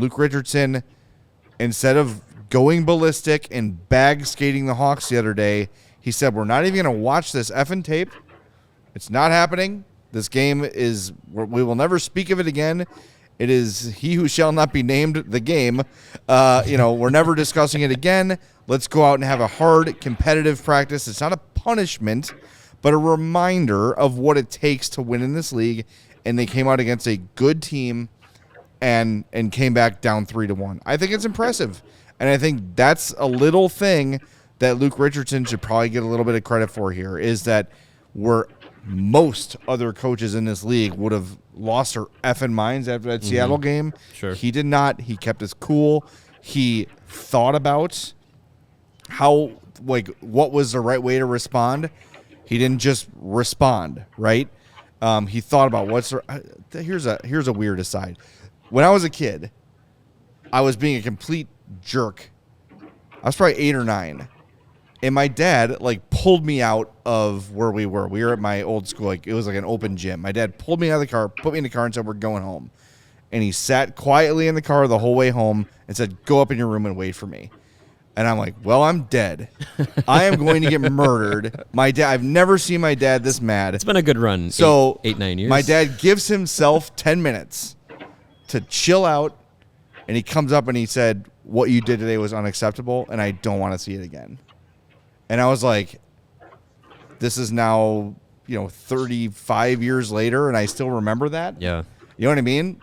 Luke Richardson, instead of going ballistic and bag skating the Hawks the other day, he said, we're not even going to watch this effing tape. It's not happening. This game is, we will never speak of it again. It is he who shall not be named the game. We're never discussing it again. Let's go out and have a hard, competitive practice. It's not a punishment, but a reminder of what it takes to win in this league. And they came out against a good team and came back down 3-1. I think it's impressive. And I think that's a little thing that Luke Richardson should probably get a little bit of credit for here, is that where most other coaches in this league would have lost their effing minds after that Seattle game. Sure. He did not. He kept his cool. He thought about what was the right way to respond. He didn't just respond, right? He thought about here's a weird aside. When I was a kid, I was being a complete jerk. I was probably 8 or 9. And my dad, pulled me out of where we were. We were at my old school. It was like an open gym. My dad pulled me out of the car, put me in the car, and said, we're going home. And he sat quietly in the car the whole way home and said, go up in your room and wait for me. And I'm like, well, I'm dead. I am going to get murdered. I've never seen my dad this mad. It's been a good run. So 9 years. My dad gives himself 10 minutes to chill out. And he comes up and he said, what you did today was unacceptable, and I don't want to see it again. And I was like, this is now, 35 years later, and I still remember that. Yeah. You know what I mean?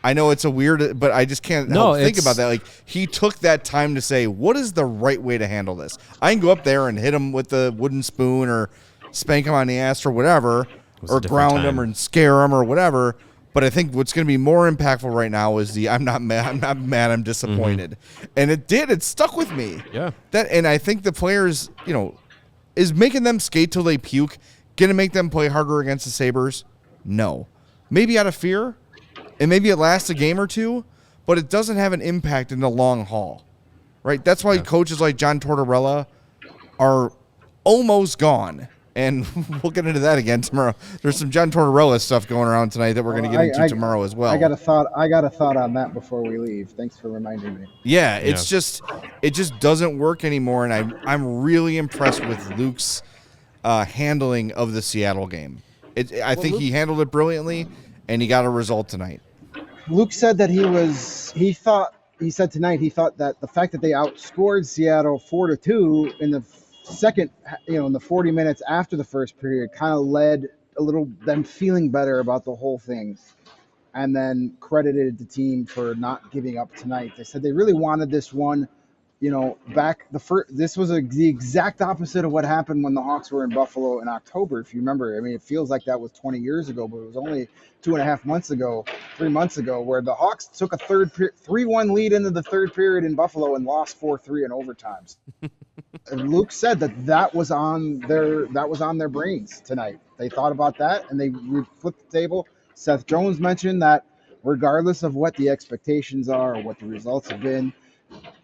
I know it's a weird, but I just can't help think about that. He took that time to say, what is the right way to handle this? I can go up there and hit him with the wooden spoon or spank him on the ass or whatever, or ground him or scare him or whatever. But I think what's going to be more impactful right now is I'm not mad, I'm disappointed. And it stuck with me. Yeah. And I think the players, is making them skate till they puke going to make them play harder against the Sabres? No. Maybe out of fear, and maybe it lasts a game or two, but it doesn't have an impact in the long haul, right? That's why coaches like John Tortorella are almost gone. And we'll get into that again tomorrow. There's some John Tortorella stuff going around tonight that we're going to get into tomorrow as well. I got a thought on that before we leave. Thanks for reminding me. Yeah, it just doesn't work anymore, and I'm really impressed with Luke's handling of the Seattle game. I think he handled it brilliantly, and he got a result tonight. Luke said that he said tonight he thought that the fact that they outscored Seattle 4-2 in the second, in the 40 minutes after the first period kind of led a little them feeling better about the whole thing, and then credited the team for not giving up tonight. They said they really wanted this one, back the first. This was the exact opposite of what happened when the Hawks were in Buffalo in October. If you remember, I mean, it feels like that was 20 years ago, but it was only 2.5 months ago, 3 months ago, where the Hawks took a 3-1 lead into the third period in Buffalo and lost 4-3 in overtimes. And Luke said that was on their brains tonight. They thought about that and they flipped the table. Seth Jones mentioned that regardless of what the expectations are or what the results have been,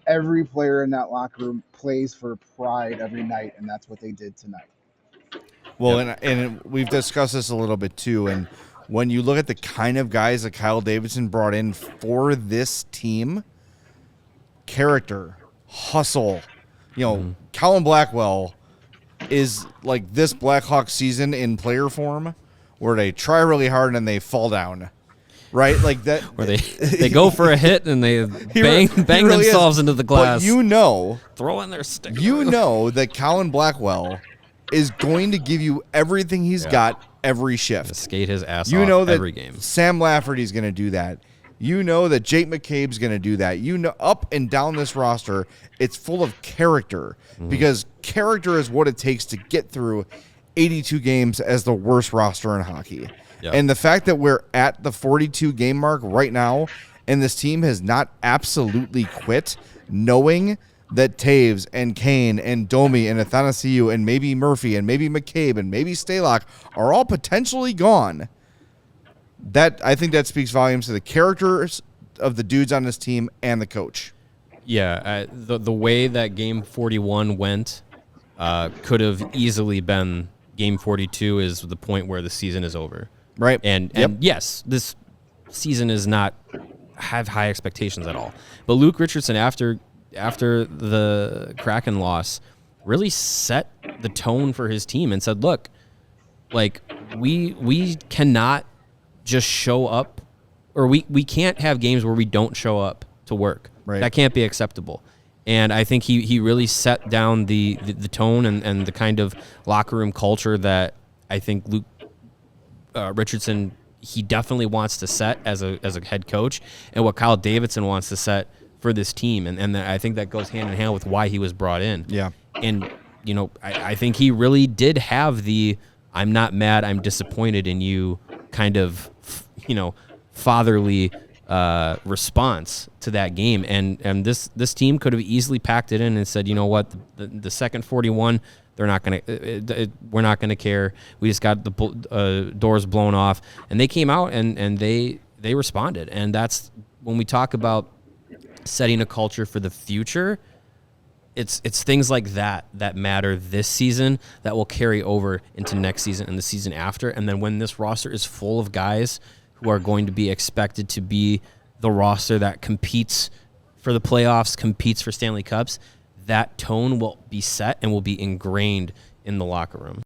every player in that locker room plays for pride every night, and that's what they did tonight. Well, and we've discussed this a little bit too, and when you look at the kind of guys that Kyle Davidson brought in for this team, character, hustle, Colin Blackwell is like this Blackhawks season in player form where they try really hard and they fall down, right? Like that. Where they go for a hit and they bang really themselves into the glass. But throw in their stick. That Colin Blackwell is going to give you everything he's got every shift. Skate his ass off every game. Sam Lafferty's going to do that. That Jake McCabe's going to do that. Up and down this roster, it's full of character because character is what it takes to get through 82 games as the worst roster in hockey. Yep. And the fact that we're at the 42 game mark right now and this team has not absolutely quit, knowing that Taves and Kane and Domi and Athanasiou and maybe Murphy and maybe McCabe and maybe Stalock are all potentially gone. I think that speaks volumes to the characters of the dudes on this team and the coach. Yeah, the way that Game 41 went could have easily been Game 42 is the point where the season is over. Right. And yes, this season is not have high expectations at all. But Luke Richardson, after the Kraken loss, really set the tone for his team and said, look, like, we cannot just show up, or we can't have games where we don't show up to work. Right. That can't be acceptable. And I think he really set down the tone and the kind of locker room culture that I think Luke Richardson, he definitely wants to set as a head coach, and what Kyle Davidson wants to set for this team. And I think that goes hand in hand with why he was brought in. Yeah. And, you know, I think he really did have the I'm not mad, I'm disappointed in you kind of, you know, fatherly response to that game, and this team could have easily packed it in and said, you know what, the second 41, we're not gonna care. We just got the doors blown off, and they came out and they responded, and that's when we talk about setting a culture for the future. It's things like that matter this season that will carry over into next season and the season after, and then when this roster is full of guys who are going to be expected to be the roster that competes for the playoffs, competes for Stanley Cups, that tone will be set and will be ingrained in the locker room.